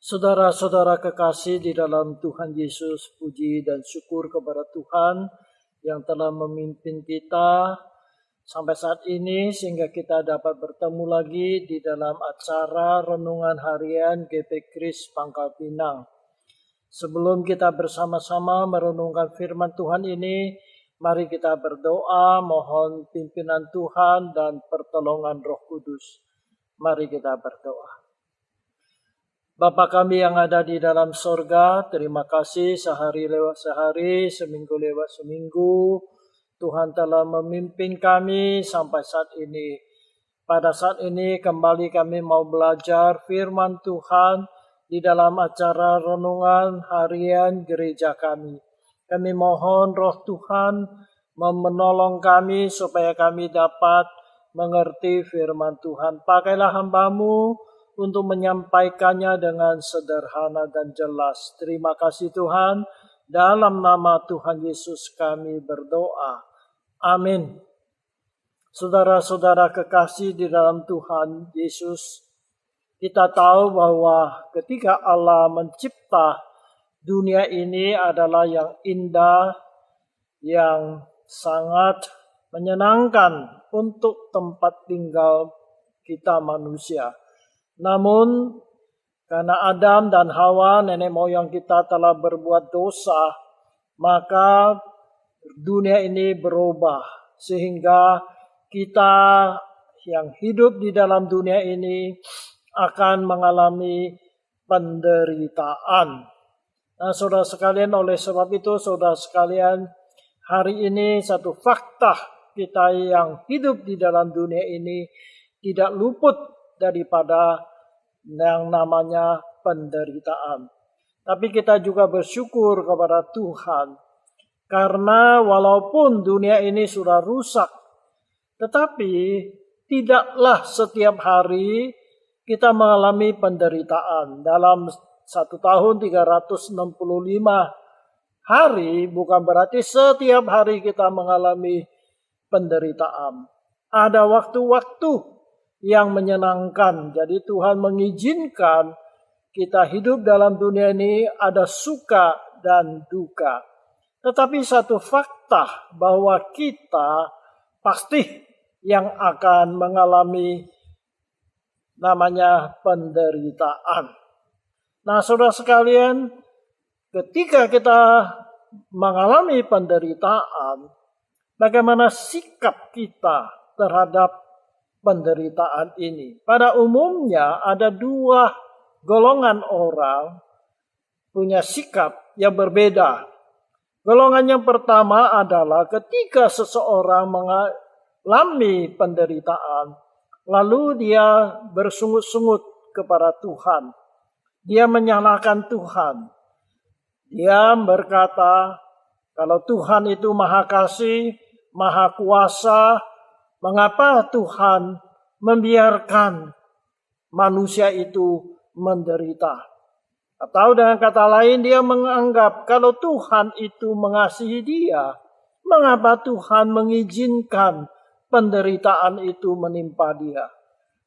Saudara-saudara kekasih di dalam Tuhan Yesus, puji dan syukur kepada Tuhan yang telah memimpin kita sampai saat ini sehingga kita dapat bertemu lagi di dalam acara Renungan Harian GP Kris Pangkal Pinang. Sebelum kita bersama-sama merenungkan firman Tuhan ini, mari kita berdoa mohon pimpinan Tuhan dan pertolongan Roh Kudus. Mari kita berdoa. Bapa kami yang ada di dalam sorga, terima kasih sehari lewat sehari, seminggu lewat seminggu. Tuhan telah memimpin kami sampai saat ini. Pada saat ini kembali kami mau belajar firman Tuhan di dalam acara renungan harian gereja kami. Kami mohon Roh Tuhan menolong kami supaya kami dapat mengerti firman Tuhan. Pakailah hamba-Mu untuk menyampaikannya dengan sederhana dan jelas. Terima kasih Tuhan. Dalam nama Tuhan Yesus kami berdoa. Amin. Saudara-saudara kekasih di dalam Tuhan Yesus, kita tahu bahwa ketika Allah mencipta dunia ini adalah yang indah, yang sangat menyenangkan untuk tempat tinggal kita manusia. Namun karena Adam dan Hawa nenek moyang kita telah berbuat dosa, maka dunia ini berubah sehingga kita yang hidup di dalam dunia ini akan mengalami penderitaan. Nah, saudara sekalian, oleh sebab itu saudara sekalian, hari ini satu fakta kita yang hidup di dalam dunia ini tidak luput daripada yang namanya penderitaan. Tapi kita juga bersyukur kepada Tuhan. Karena walaupun dunia ini sudah rusak, tetapi tidaklah setiap hari kita mengalami penderitaan. Dalam 1 tahun 365 hari bukan berarti setiap hari kita mengalami penderitaan. Ada waktu-waktu yang menyenangkan. Jadi Tuhan mengizinkan kita hidup dalam dunia ini ada suka dan duka. Tetapi satu fakta bahwa kita pasti yang akan mengalami namanya penderitaan. Nah, saudara sekalian, ketika kita mengalami penderitaan, bagaimana sikap kita terhadap penderitaan ini? Pada umumnya ada dua golongan orang punya sikap yang berbeda. Golongan yang pertama adalah ketika seseorang mengalami penderitaan, lalu dia bersungut-sungut kepada Tuhan. Dia menyalahkan Tuhan. Dia berkata, kalau Tuhan itu Maha Kasih, Maha Kuasa, mengapa Tuhan membiarkan manusia itu menderita? Atau dengan kata lain, dia menganggap kalau Tuhan itu mengasihi dia, mengapa Tuhan mengizinkan penderitaan itu menimpa dia?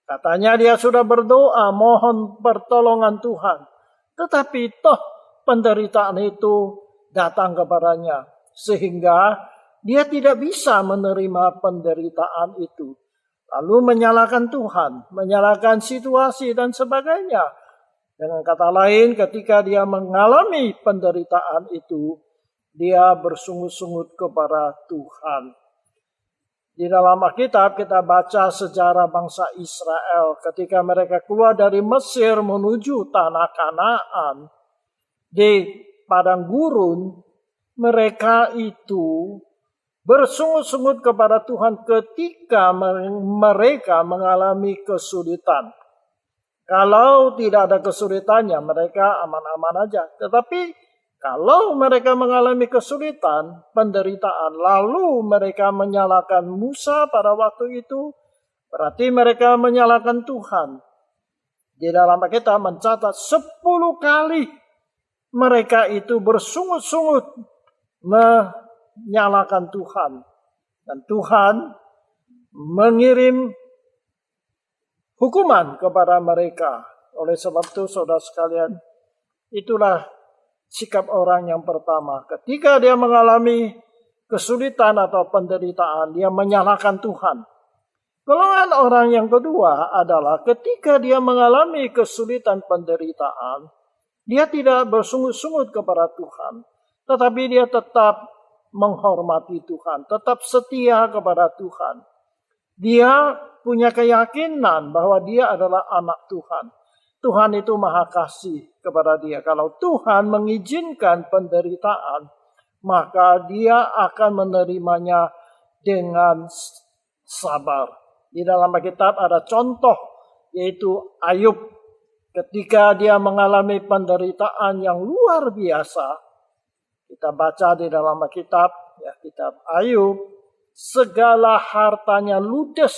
Katanya dia sudah berdoa, mohon pertolongan Tuhan. Tetapi toh penderitaan itu datang kepadanya. Sehingga dia tidak bisa menerima penderitaan itu. Lalu menyalahkan Tuhan, menyalahkan situasi dan sebagainya. Dengan kata lain, ketika dia mengalami penderitaan itu, dia bersungut-sungut kepada Tuhan. Di dalam Alkitab kita baca sejarah bangsa Israel ketika mereka keluar dari Mesir menuju tanah Kanaan. Di padang gurun, mereka itu bersungut-sungut kepada Tuhan ketika mereka mengalami kesulitan. Kalau tidak ada kesulitannya, mereka aman-aman aja. Tetapi kalau mereka mengalami kesulitan, penderitaan, lalu mereka menyalahkan Musa pada waktu itu, berarti mereka menyalahkan Tuhan. Di dalam Alkitab mencatat 10 kali mereka itu bersungut-sungut menyalahkan Tuhan. Dan Tuhan mengirim hukuman kepada mereka. Oleh sebab itu saudara sekalian, Itulah sikap orang yang pertama. Ketika dia mengalami kesulitan atau penderitaan, dia menyalahkan Tuhan. Golongan orang yang kedua adalah ketika dia mengalami kesulitan penderitaan, dia tidak bersungut-sungut kepada Tuhan, tetapi dia tetap menghormati Tuhan, tetap setia kepada Tuhan. Dia punya keyakinan bahwa dia adalah anak Tuhan. Tuhan itu maha kasih kepada dia. Kalau Tuhan mengizinkan penderitaan, maka dia akan menerimanya dengan sabar. Di dalam Alkitab ada contoh, yaitu Ayub. Ketika dia mengalami penderitaan yang luar biasa, kita baca di dalam Alkitab, ya, kitab Ayub, segala hartanya ludes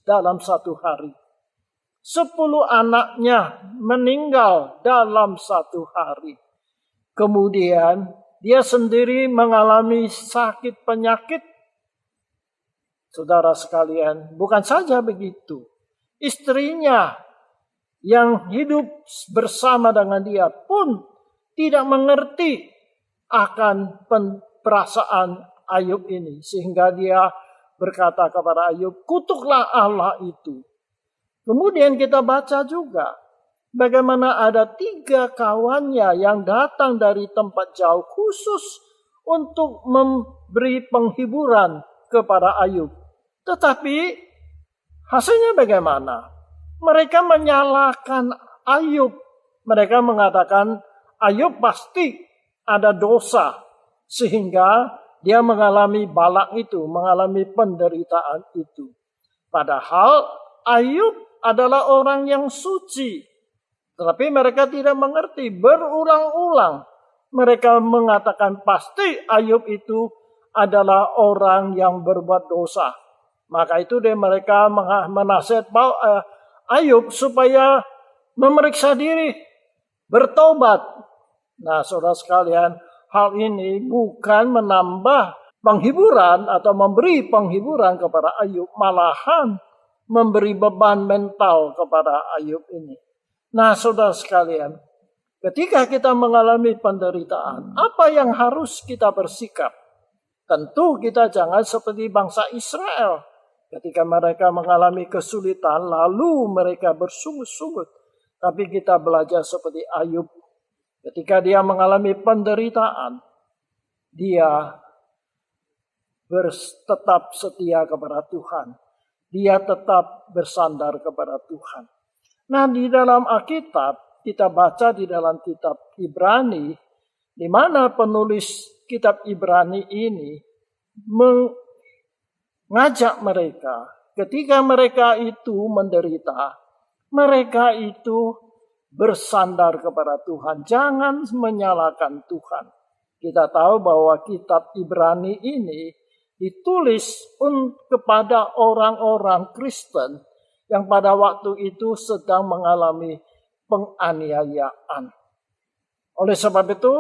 dalam satu hari. 10 anaknya meninggal dalam satu hari. Kemudian dia sendiri mengalami sakit penyakit. Saudara sekalian, bukan saja begitu. Istrinya yang hidup bersama dengan dia pun tidak mengerti akan perasaan Ayub ini. Sehingga dia berkata kepada Ayub, kutuklah Allah itu. Kemudian kita baca juga bagaimana ada 3 kawannya yang datang dari tempat jauh khusus untuk memberi penghiburan kepada Ayub. Tetapi hasilnya bagaimana? Mereka menyalahkan Ayub. Mereka mengatakan Ayub pasti ada dosa sehingga dia mengalami balak itu, mengalami penderitaan itu. Padahal Ayub adalah orang yang suci. Tetapi mereka tidak mengerti. Berulang-ulang mereka mengatakan pasti Ayub itu adalah orang yang berbuat dosa. Maka itu mereka menasihat Ayub supaya memeriksa diri, bertobat. Nah, saudara sekalian, hal ini bukan menambah penghiburan atau memberi penghiburan kepada Ayub, malahan memberi beban mental kepada Ayub ini. Nah, saudara sekalian, ketika kita mengalami penderitaan, apa yang harus kita bersikap? Tentu kita jangan seperti bangsa Israel. Ketika mereka mengalami kesulitan, lalu mereka bersungut-sungut. Tapi kita belajar seperti Ayub. Ketika dia mengalami penderitaan, dia tetap setia kepada Tuhan. Dia tetap bersandar kepada Tuhan. Nah, di dalam Alkitab, kita baca di dalam kitab Ibrani, di mana penulis kitab Ibrani ini mengajak mereka, ketika mereka itu menderita, mereka itu bersandar kepada Tuhan. Jangan menyalahkan Tuhan. Kita tahu bahwa kitab Ibrani ini ditulis kepada orang-orang Kristen yang pada waktu itu sedang mengalami penganiayaan. Oleh sebab itu,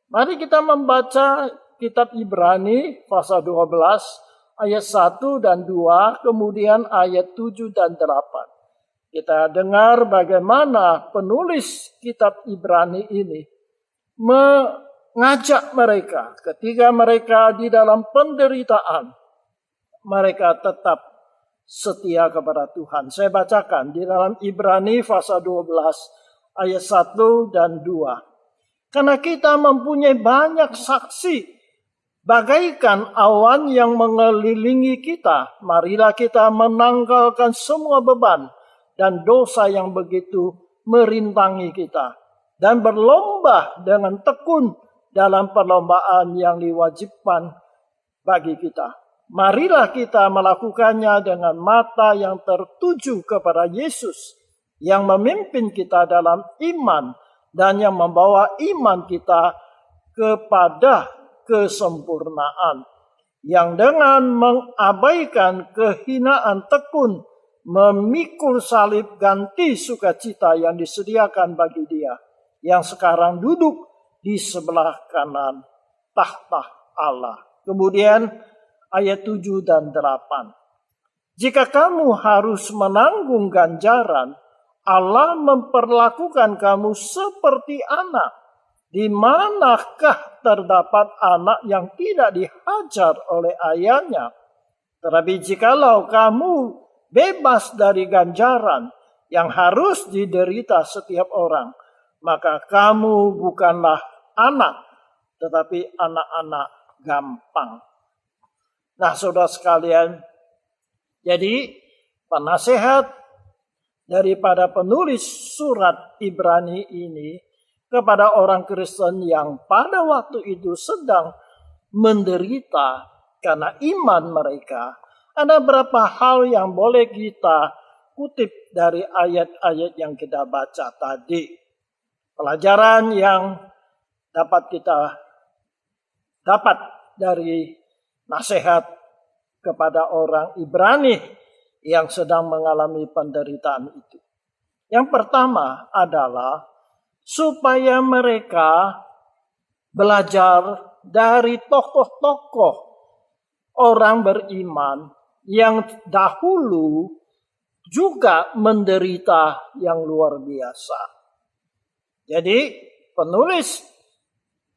mari kita membaca kitab Ibrani pasal 12 ayat 1 dan 2, kemudian ayat 7 dan 8. Kita dengar bagaimana penulis kitab Ibrani ini mengajak mereka ketika mereka di dalam penderitaan, mereka tetap setia kepada Tuhan. Saya bacakan di dalam Ibrani pasal 12 ayat 1 dan 2. Karena kita mempunyai banyak saksi bagaikan awan yang mengelilingi kita, marilah kita menanggalkan semua beban dan dosa yang begitu merintangi kita, dan berlomba dengan tekun dalam perlombaan yang diwajibkan bagi kita. Marilah kita melakukannya dengan mata yang tertuju kepada Yesus, yang memimpin kita dalam iman dan yang membawa iman kita kepada kesempurnaan, yang dengan mengabaikan kehinaan tekun memikul salib ganti sukacita yang disediakan bagi Dia yang sekarang duduk di sebelah kanan tahta Allah. Kemudian ayat 7 dan 8. Jika kamu harus menanggung ganjaran, Allah memperlakukan kamu seperti anak. Di manakah terdapat anak yang tidak dihajar oleh ayahnya? Tetapi jikalau kamu bebas dari ganjaran yang harus diderita setiap orang, maka kamu bukanlah anak, tetapi anak-anak gampang. Nah, saudara sekalian, jadi penasihat daripada penulis surat Ibrani ini kepada orang Kristen yang pada waktu itu sedang menderita karena iman mereka. Ada beberapa hal yang boleh kita kutip dari ayat-ayat yang kita baca tadi. Pelajaran yang dapat kita dapat dari nasihat kepada orang Ibrani yang sedang mengalami penderitaan itu. Yang pertama adalah supaya mereka belajar dari tokoh-tokoh orang beriman yang dahulu juga menderita yang luar biasa. Jadi penulis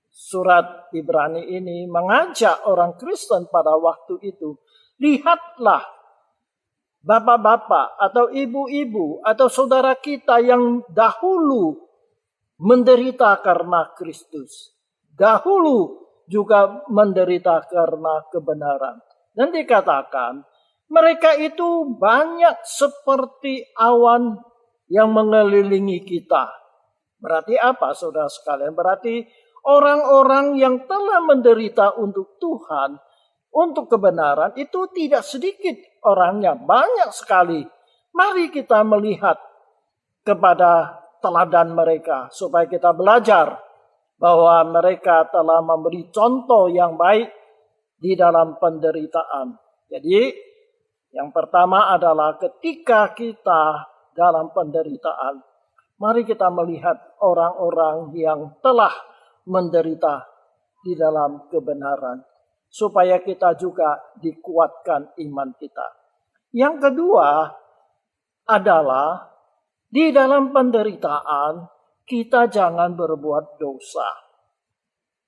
surat Ibrani ini mengajak orang Kristen pada waktu itu, lihatlah bapak-bapak atau ibu-ibu atau saudara kita yang dahulu menderita karena Kristus. Dahulu juga menderita karena kebenaran. Dan dikatakan mereka itu banyak seperti awan yang mengelilingi kita. Berarti apa saudara sekalian? Berarti orang-orang yang telah menderita untuk Tuhan, untuk kebenaran itu tidak sedikit orangnya, banyak sekali. Mari kita melihat kepada teladan mereka supaya kita belajar bahwa mereka telah memberi contoh yang baik di dalam penderitaan. Jadi yang pertama adalah ketika kita dalam penderitaan, mari kita melihat orang-orang yang telah menderita di dalam kebenaran supaya kita juga dikuatkan iman kita. Yang kedua adalah di dalam penderitaan, kita jangan berbuat dosa.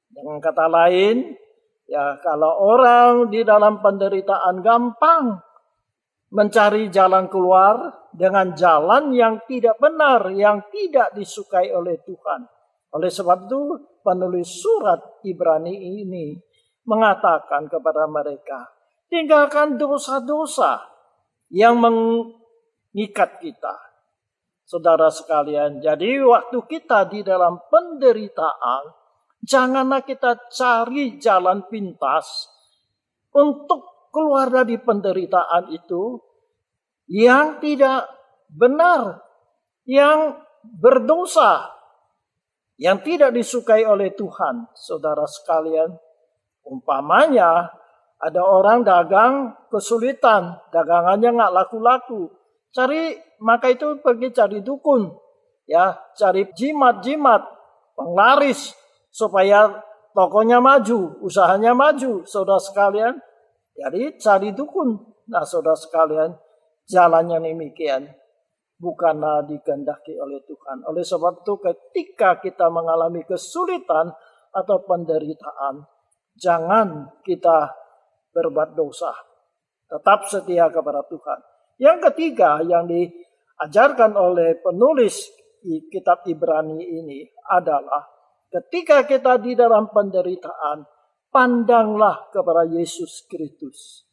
Dengan kata lain, ya kalau orang di dalam penderitaan gampang mencari jalan keluar dengan jalan yang tidak benar, yang tidak disukai oleh Tuhan. Oleh sebab itu, penulis surat Ibrani ini mengatakan kepada mereka, tinggalkan dosa-dosa yang mengikat kita. Saudara sekalian, jadi waktu kita di dalam penderitaan, janganlah kita cari jalan pintas untuk keluar dari penderitaan itu yang tidak benar, yang berdosa, yang tidak disukai oleh Tuhan. Saudara sekalian, umpamanya ada orang dagang kesulitan, dagangannya nggak laku-laku. Maka itu pergi cari dukun, ya, cari jimat-jimat, penglaris supaya tokonya maju, usahanya maju, saudara sekalian. Jadi cari dukun. Nah, saudara sekalian, jalannya demikian bukanlah dikehendaki oleh Tuhan. Oleh sebab itu ketika kita mengalami kesulitan atau penderitaan, jangan kita berbuat dosa. Tetap setia kepada Tuhan. Yang ketiga yang diajarkan oleh penulis kitab Ibrani ini adalah ketika kita di dalam penderitaan, pandanglah kepada Yesus Kristus.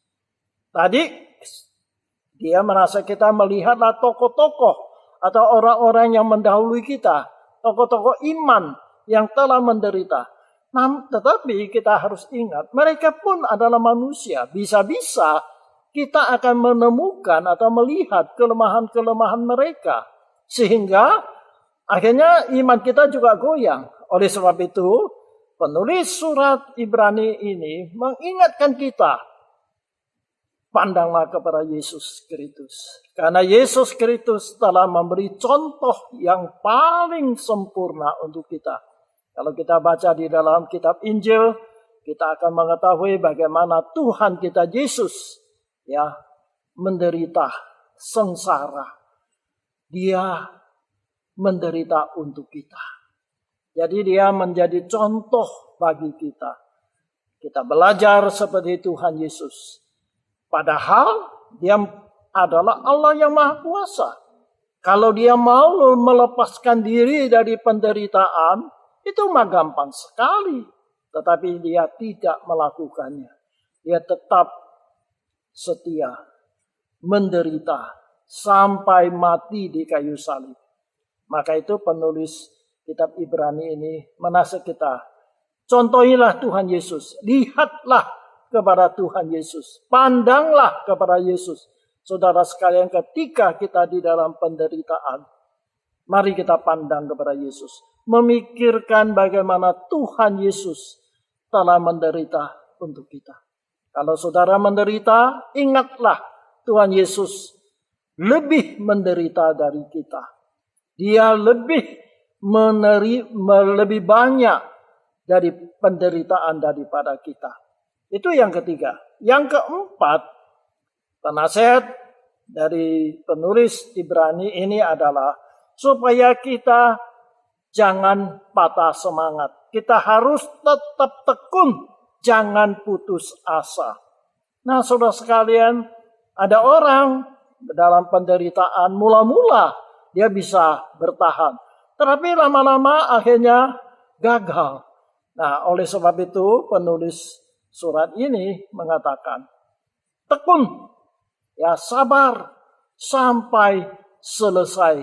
Tadi dia merasa kita melihatlah tokoh-tokoh atau orang-orang yang mendahului kita, tokoh-tokoh iman yang telah menderita. Nah, tetapi kita harus ingat, mereka pun adalah manusia. Bisa-bisa kita akan menemukan atau melihat kelemahan-kelemahan mereka. Sehingga akhirnya iman kita juga goyang. Oleh sebab itu, penulis surat Ibrani ini mengingatkan kita, pandanglah kepada Yesus Kristus. Karena Yesus Kristus telah memberi contoh yang paling sempurna untuk kita. Kalau kita baca di dalam kitab Injil, kita akan mengetahui bagaimana Tuhan kita Yesus menderita sengsara Dia menderita untuk kita. Jadi dia menjadi contoh bagi kita. Kita belajar seperti Tuhan Yesus. Padahal dia adalah Allah yang Maha Kuasa. Kalau dia mau melepaskan diri dari penderitaan, itu mah gampang sekali. Tetapi dia tidak melakukannya. Dia tetap setia, menderita, sampai mati di kayu salib. Maka itu penulis kitab Ibrani ini menasihat kita. Contohilah Tuhan Yesus. Lihatlah kepada Tuhan Yesus. Pandanglah kepada Yesus. Saudara sekalian, ketika kita di dalam penderitaan, mari kita pandang kepada Yesus. Memikirkan bagaimana Tuhan Yesus telah menderita untuk kita. Kalau saudara menderita, ingatlah Tuhan Yesus lebih menderita dari kita. Dia lebih banyak dari penderitaan daripada kita. Itu yang ketiga. Yang keempat, penasihat dari penulis Ibrani ini adalah supaya kita jangan patah semangat. Kita harus tetap tekun, jangan putus asa. Nah, saudara sekalian, ada orang dalam penderitaan mula-mula dia bisa bertahan. Tetapi lama-lama akhirnya gagal. Nah, oleh sebab itu penulis surat ini mengatakan, tekun, ya sabar sampai selesai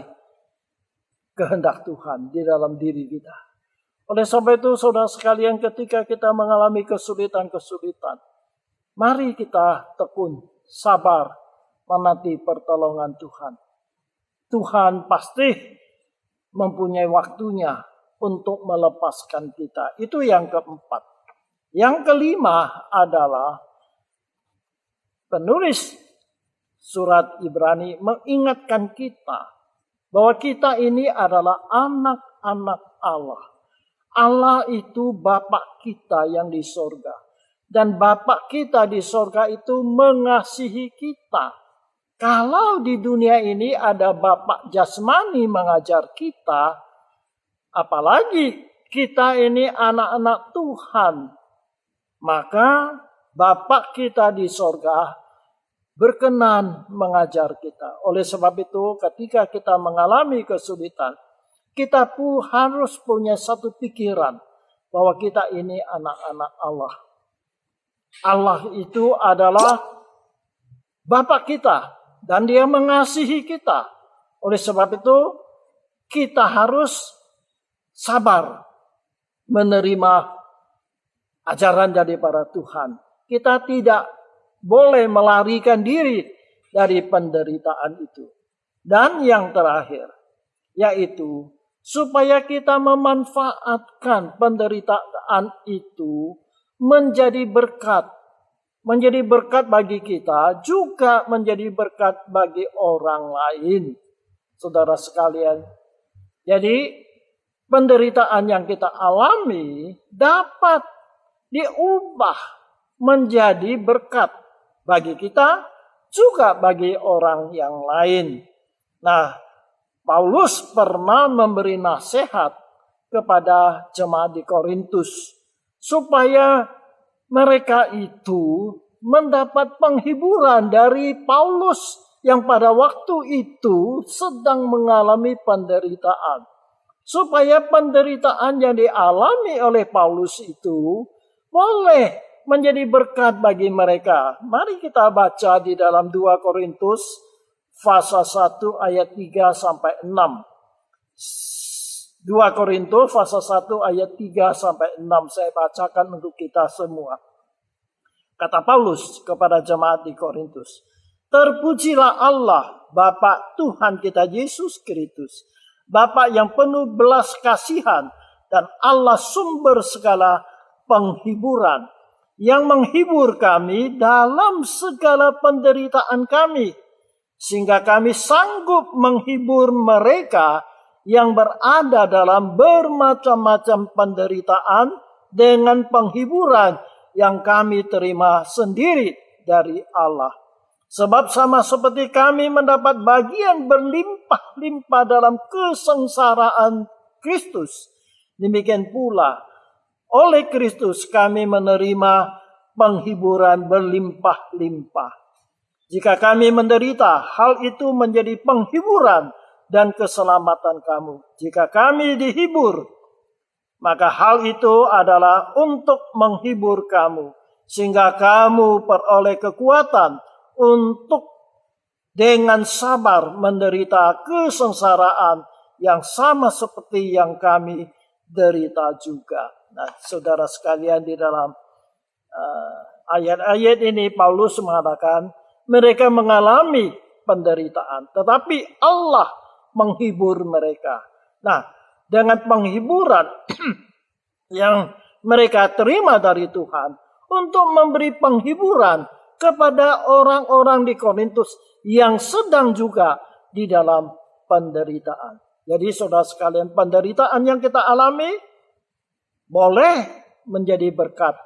kehendak Tuhan di dalam diri kita. Oleh sebab itu saudara sekalian, ketika kita mengalami kesulitan-kesulitan, mari kita tekun, sabar, menanti pertolongan Tuhan. Tuhan pasti mempunyai waktunya untuk melepaskan kita. Itu yang keempat. Yang kelima adalah penulis surat Ibrani mengingatkan kita bahwa kita ini adalah anak-anak Allah. Allah itu Bapa kita yang di sorga. Dan Bapa kita di sorga itu mengasihi kita. Kalau di dunia ini ada Bapa jasmani mengajar kita, apalagi kita ini anak-anak Tuhan, maka Bapa kita di sorga berkenan mengajar kita. Oleh sebab itu, ketika kita mengalami kesulitan, kita pun harus punya satu pikiran bahwa kita ini anak-anak Allah. Allah itu adalah Bapa kita. Dan dia mengasihi kita. Oleh sebab itu, kita harus sabar menerima ajaran daripada Tuhan. Kita tidak boleh melarikan diri dari penderitaan itu. Dan yang terakhir, yaitu supaya kita memanfaatkan penderitaan itu menjadi berkat. Menjadi berkat bagi kita, juga menjadi berkat bagi orang lain. Saudara sekalian, jadi penderitaan yang kita alami dapat diubah menjadi berkat bagi kita, juga bagi orang yang lain. Nah, Paulus pernah memberi nasihat kepada jemaat di Korintus supaya mereka itu mendapat penghiburan dari Paulus yang pada waktu itu sedang mengalami penderitaan. Supaya penderitaan yang dialami oleh Paulus itu boleh menjadi berkat bagi mereka. Mari kita baca di dalam 2 Korintus pasal 1 ayat 3 sampai 6. 2 Korintus pasal 1 ayat 3 sampai 6 saya bacakan untuk kita semua. Kata Paulus kepada jemaat di Korintus, terpujilah Allah, Bapa Tuhan kita Yesus Kristus, Bapa yang penuh belas kasihan dan Allah sumber segala penghiburan, yang menghibur kami dalam segala penderitaan kami, sehingga kami sanggup menghibur mereka yang berada dalam bermacam-macam penderitaan dengan penghiburan yang kami terima sendiri dari Allah. Sebab sama seperti kami mendapat bagian berlimpah-limpah dalam kesengsaraan Kristus, demikian pula oleh Kristus kami menerima penghiburan berlimpah-limpah. Jika kami menderita, hal itu menjadi penghiburan dan keselamatan kamu. Jika kami dihibur, maka hal itu adalah untuk menghibur kamu, sehingga kamu peroleh kekuatan untuk dengan sabar menderita kesengsaraan yang sama seperti yang kami derita juga. Nah, saudara sekalian, di dalam ayat-ayat ini Paulus mengatakan mereka mengalami penderitaan, tetapi Allah menghibur mereka. Nah, dengan penghiburan yang mereka terima dari Tuhan untuk memberi penghiburan kepada orang-orang di Korintus yang sedang juga di dalam penderitaan. Jadi saudara sekalian, penderitaan yang kita alami boleh menjadi berkat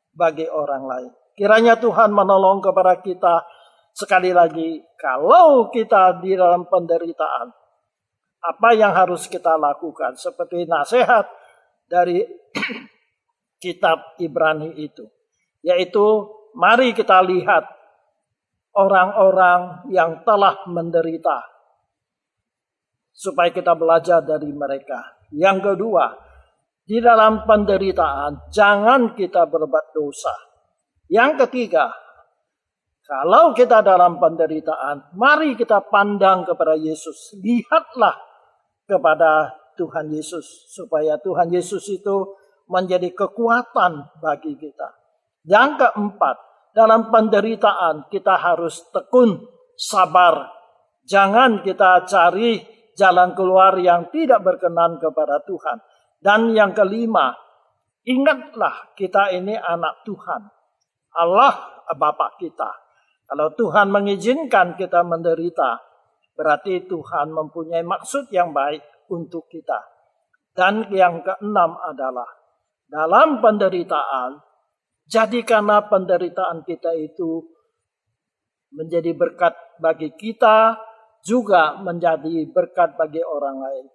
bagi orang lain. Kiranya Tuhan menolong kepada kita. Sekali lagi, kalau kita di dalam penderitaan, apa yang harus kita lakukan? Seperti nasihat dari kitab Ibrani itu, yaitu mari kita lihat orang-orang yang telah menderita, supaya kita belajar dari mereka. Yang kedua, di dalam penderitaan jangan kita berbuat dosa. Yang ketiga, kalau kita dalam penderitaan, mari kita pandang kepada Yesus. Lihatlah kepada Tuhan Yesus, supaya Tuhan Yesus itu menjadi kekuatan bagi kita. Yang keempat, dalam penderitaan kita harus tekun, sabar. Jangan kita cari jalan keluar yang tidak berkenan kepada Tuhan. Dan yang kelima, ingatlah kita ini anak Tuhan. Allah Bapa kita. Kalau Tuhan mengizinkan kita menderita, berarti Tuhan mempunyai maksud yang baik untuk kita. Dan yang keenam adalah, dalam penderitaan, jadikanlah penderitaan kita itu menjadi berkat bagi kita, juga menjadi berkat bagi orang lain.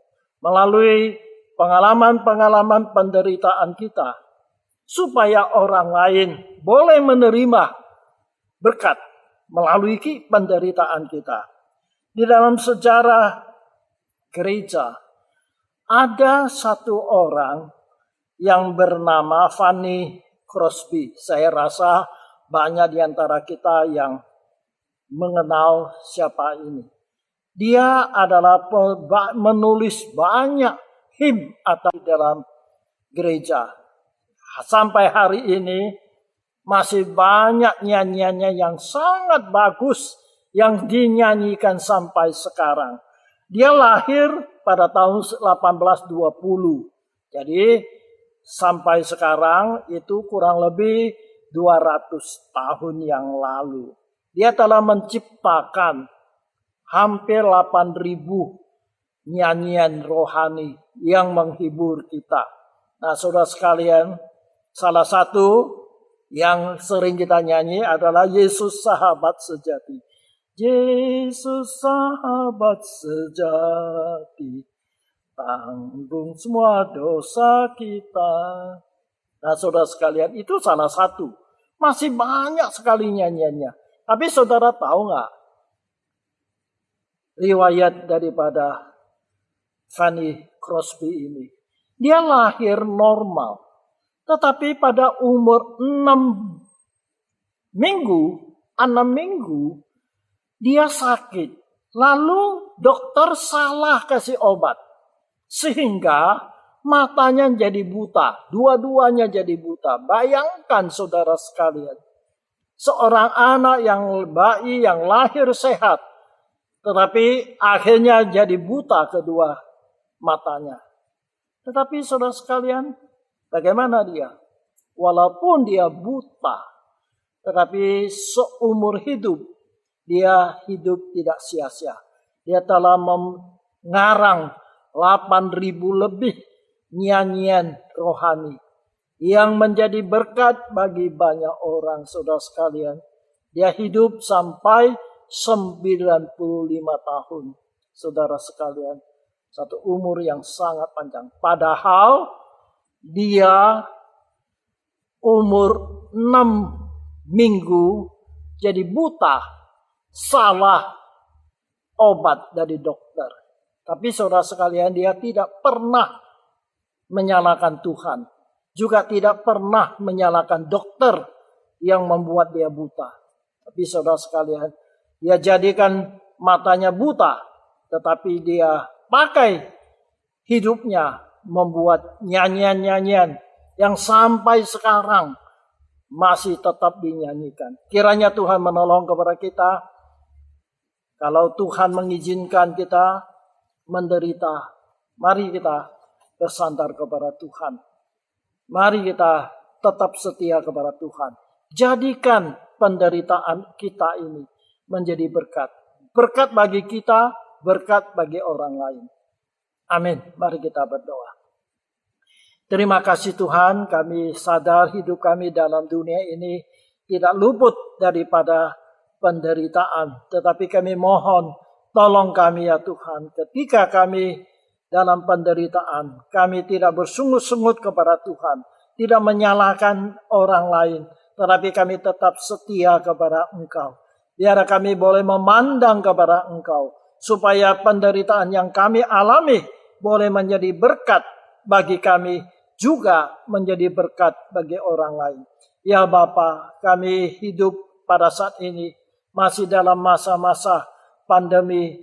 Melalui pengalaman-pengalaman penderitaan kita, supaya orang lain boleh menerima berkat melalui penderitaan kita. Di dalam sejarah gereja, ada satu orang yang bernama Fanny Crosby. Saya rasa banyak di antara kita yang mengenal siapa ini. Dia adalah menulis banyak him atau dalam gereja. Sampai hari ini masih banyak nyanyiannya yang sangat bagus yang dinyanyikan sampai sekarang. Dia lahir pada tahun 1820. Jadi sampai sekarang itu kurang lebih 200 tahun yang lalu. Dia telah menciptakan hampir 8.000 nyanyian rohani yang menghibur kita. Nah, saudara sekalian, salah satu yang sering kita nyanyi adalah Yesus sahabat sejati. Yesus sahabat sejati, tanggung semua dosa kita. Nah, saudara sekalian, itu salah satu. Masih banyak sekali nyanyiannya. Tapi saudara tahu nggak riwayat daripada Fanny Crosby ini? Dia lahir normal. Tetapi pada umur 6 minggu, dia sakit. Lalu dokter salah kasih obat. Sehingga matanya jadi buta. Dua-duanya jadi buta. Bayangkan saudara sekalian. Seorang anak bayi yang lahir sehat. Tetapi akhirnya jadi buta kedua matanya. Tetapi saudara sekalian, bagaimana dia? Walaupun dia buta, tetapi seumur hidup, dia hidup tidak sia-sia. Dia telah mengarang 8.000 lebih nyanyian rohani yang menjadi berkat bagi banyak orang, saudara sekalian. Dia hidup sampai 95 tahun. Saudara sekalian, satu umur yang sangat panjang. Padahal dia umur 6 minggu jadi buta. Salah obat dari dokter. Tapi saudara sekalian, dia tidak pernah menyalahkan Tuhan. Juga tidak pernah menyalahkan dokter yang membuat dia buta. Tapi saudara sekalian, dia jadikan matanya buta. Tetapi dia pakai hidupnya membuat nyanyian-nyanyian yang sampai sekarang masih tetap dinyanyikan. Kiranya Tuhan menolong kepada kita. Kalau Tuhan mengizinkan kita menderita, mari kita bersandar kepada Tuhan. Mari kita tetap setia kepada Tuhan. Jadikan penderitaan kita ini menjadi berkat. Berkat bagi kita, berkat bagi orang lain. Amin. Mari kita berdoa. Terima kasih Tuhan, kami sadar hidup kami dalam dunia ini tidak luput daripada penderitaan. Tetapi kami mohon, tolong kami ya Tuhan. Ketika kami dalam penderitaan, kami tidak bersungut-sungut kepada Tuhan. Tidak menyalahkan orang lain. Tetapi kami tetap setia kepada Engkau. Biar kami boleh memandang kepada Engkau. Supaya penderitaan yang kami alami boleh menjadi berkat bagi kami. Juga menjadi berkat bagi orang lain. Ya Bapa, kami hidup pada saat ini. Masih dalam masa-masa pandemi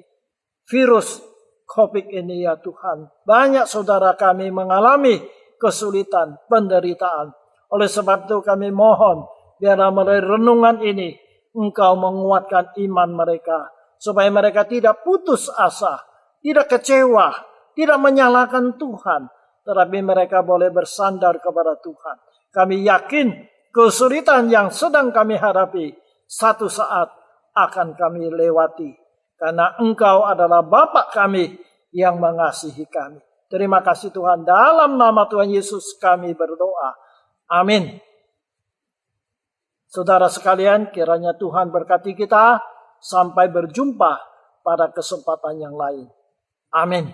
virus COVID ini ya Tuhan. Banyak saudara kami mengalami kesulitan, penderitaan. Oleh sebab itu kami mohon, biarlah melalui renungan ini, Engkau menguatkan iman mereka. Supaya mereka tidak putus asa, tidak kecewa, tidak menyalahkan Tuhan. Tetapi mereka boleh bersandar kepada Tuhan. Kami yakin kesulitan yang sedang kami hadapi, satu saat akan kami lewati. Karena Engkau adalah Bapa kami yang mengasihi kami. Terima kasih Tuhan. Dalam nama Tuhan Yesus kami berdoa. Amin. Saudara sekalian, kiranya Tuhan berkati kita sampai berjumpa pada kesempatan yang lain. Amin.